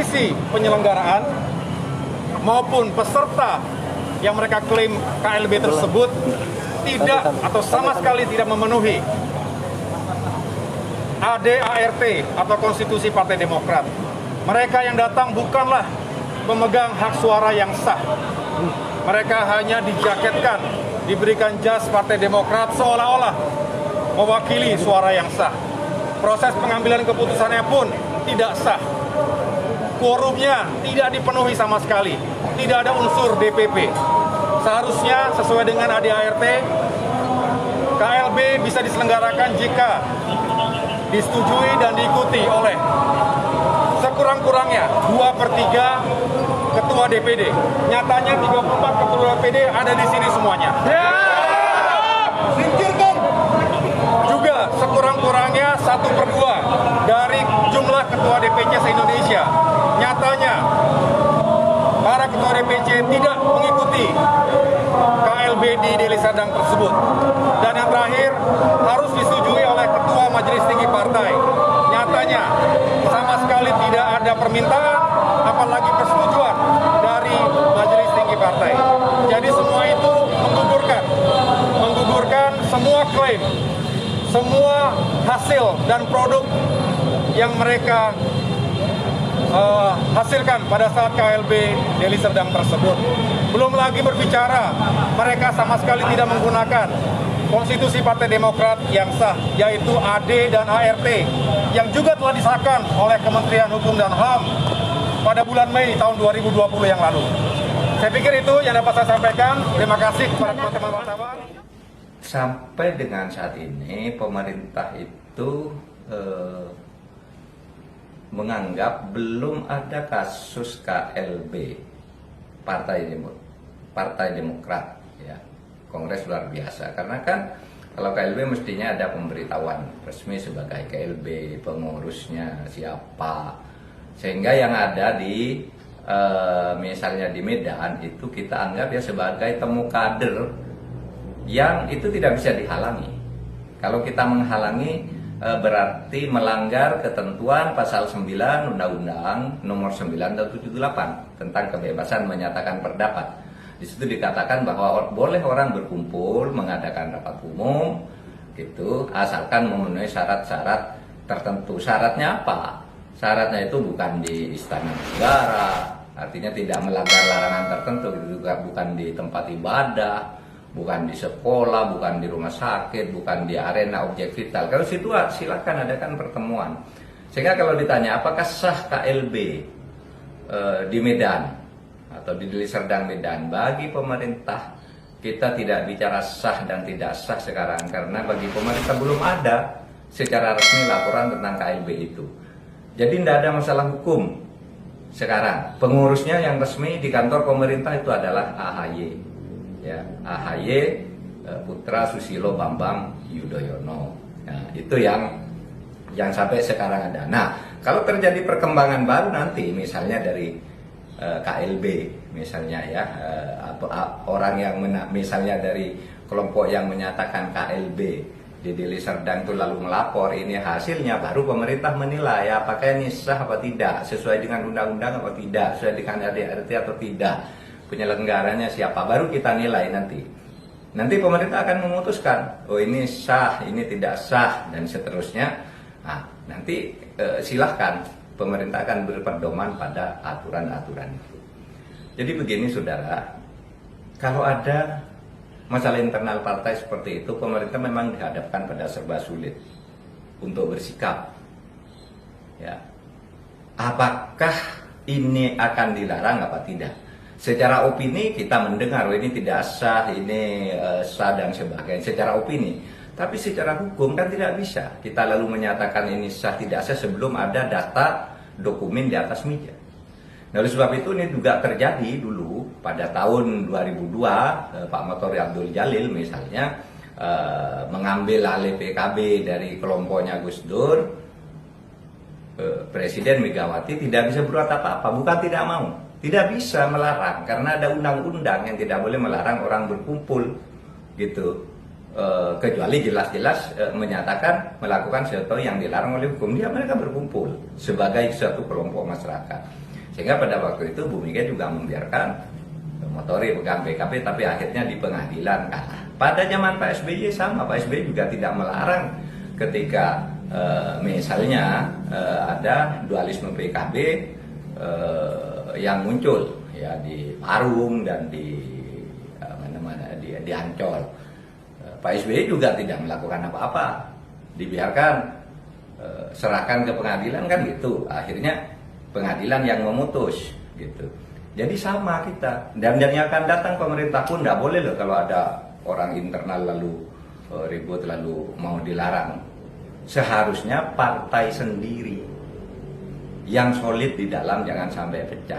sisi penyelenggaraan maupun peserta yang mereka klaim KLB tersebut tidak atau sama sekali tidak memenuhi ADART atau konstitusi Partai Demokrat. Mereka yang datang bukanlah pemegang hak suara yang sah. Mereka hanya dijaketkan, diberikan jas Partai Demokrat seolah-olah mewakili suara yang sah. Proses pengambilan keputusannya pun tidak sah. Quorumnya tidak dipenuhi sama sekali. Tidak ada unsur DPP. Seharusnya sesuai dengan ADART, KLB bisa diselenggarakan jika disetujui dan diikuti oleh sekurang-kurangnya 2/3 ketua DPD. Nyatanya 34 ketua DPD ada di sini semuanya. Juga sekurang-kurangnya 1/2 dari jumlah ketua DPC se-Indonesia. Nyatanya para ketua DPC tidak mengikuti KLB di Deli Serdang tersebut. Dan yang terakhir, harus disetujui oleh Ketua Majelis Tinggi Partai. Nyatanya sama sekali tidak ada permintaan, apalagi persetujuan dari Majelis Tinggi Partai. Jadi semua itu menggugurkan semua klaim, semua hasil dan produk yang mereka hasilkan pada saat KLB Deli Serdang tersebut. Belum lagi berbicara, mereka sama sekali tidak menggunakan konstitusi Partai Demokrat yang sah, yaitu AD dan ART, yang juga telah disahkan oleh Kementerian Hukum dan HAM pada bulan Mei tahun 2020 yang lalu. Saya pikir itu yang dapat saya sampaikan. Terima kasih kepada teman-teman wartawan. Sampai dengan saat ini, pemerintah itu menganggap belum ada kasus KLB Partai Demokrat, ya, Kongres luar biasa. Karena kan kalau KLB mestinya ada pemberitahuan resmi sebagai KLB, pengurusnya siapa, sehingga yang ada di misalnya di Medan itu kita anggap ya sebagai temu kader yang itu tidak bisa dihalangi. Kalau kita menghalangi berarti melanggar ketentuan pasal 9 Undang-Undang nomor 9 dan 78 tentang kebebasan menyatakan pendapat. Di situ dikatakan bahwa boleh orang berkumpul mengadakan rapat umum gitu asalkan memenuhi syarat-syarat tertentu. Syaratnya apa? Syaratnya itu bukan di istana negara, artinya tidak melanggar larangan tertentu, juga bukan di tempat ibadah, bukan di sekolah, bukan di rumah sakit, bukan di arena objek vital. Kalau situ silakan adakan pertemuan. Sehingga kalau ditanya apakah sah KLB di Medan atau di Deli Serdang Medan, bagi pemerintah kita tidak bicara sah dan tidak sah sekarang, karena bagi pemerintah belum ada secara resmi laporan tentang KLB itu. Jadi tidak ada masalah hukum sekarang. Pengurusnya yang resmi di kantor pemerintah itu adalah AHY. Ya, AHY Putra Susilo Bambang Yudhoyono. Nah, itu yang sampai sekarang ada. Nah, kalau terjadi perkembangan baru nanti, misalnya dari KLB, misalnya ya, orang yang misalnya dari kelompok yang menyatakan KLB di Deli Serdang itu lalu melapor, ini hasilnya baru pemerintah menilai apakah ini sah apa tidak, sesuai dengan undang-undang apa tidak, sesuai dengan ADART atau tidak, penyelenggaranya siapa, baru kita nilai nanti. Nanti pemerintah akan memutuskan, oh ini sah, ini tidak sah, dan seterusnya. Nah, nanti silahkan pemerintah akan berpedoman pada aturan-aturan itu. Jadi begini saudara, kalau ada masalah internal partai seperti itu, pemerintah memang dihadapkan pada serba sulit untuk bersikap. Ya, apakah ini akan dilarang apa tidak? Secara opini kita mendengar, oh ini tidak sah, ini sah dan sebagainya. Secara opini, tapi secara hukum kan tidak bisa. Kita lalu menyatakan ini sah tidak sah sebelum ada data dokumen di atas meja. Nah, oleh sebab itu ini juga terjadi dulu pada tahun 2002, Pak Motori Abdul Jalil misalnya mengambil alih PKB dari kelompoknya Gus Dur, Presiden Megawati tidak bisa berbuat apa-apa, bukan tidak mau, tidak bisa melarang karena ada undang-undang yang tidak boleh melarang orang berkumpul gitu, kecuali jelas-jelas menyatakan melakukan sesuatu yang dilarang oleh hukum, dia mereka berkumpul sebagai suatu kelompok masyarakat. Sehingga pada waktu itu Bu Mega juga membiarkan Motori pegang PKB, tapi akhirnya di pengadilan kalah. Pada zaman Pak SBY sama, Pak SBY juga tidak melarang ketika misalnya ada dualisme PKB yang muncul ya di Parung dan di mana-mana di Ancol. Pak SBY juga tidak melakukan apa-apa, dibiarkan serahkan ke pengadilan kan gitu. Akhirnya pengadilan yang memutus gitu. Jadi sama kita, dan yang akan datang pemerintah pun tidak boleh loh kalau ada orang internal lalu ribut lalu mau dilarang. Seharusnya partai sendiri yang solid di dalam jangan sampai pecah.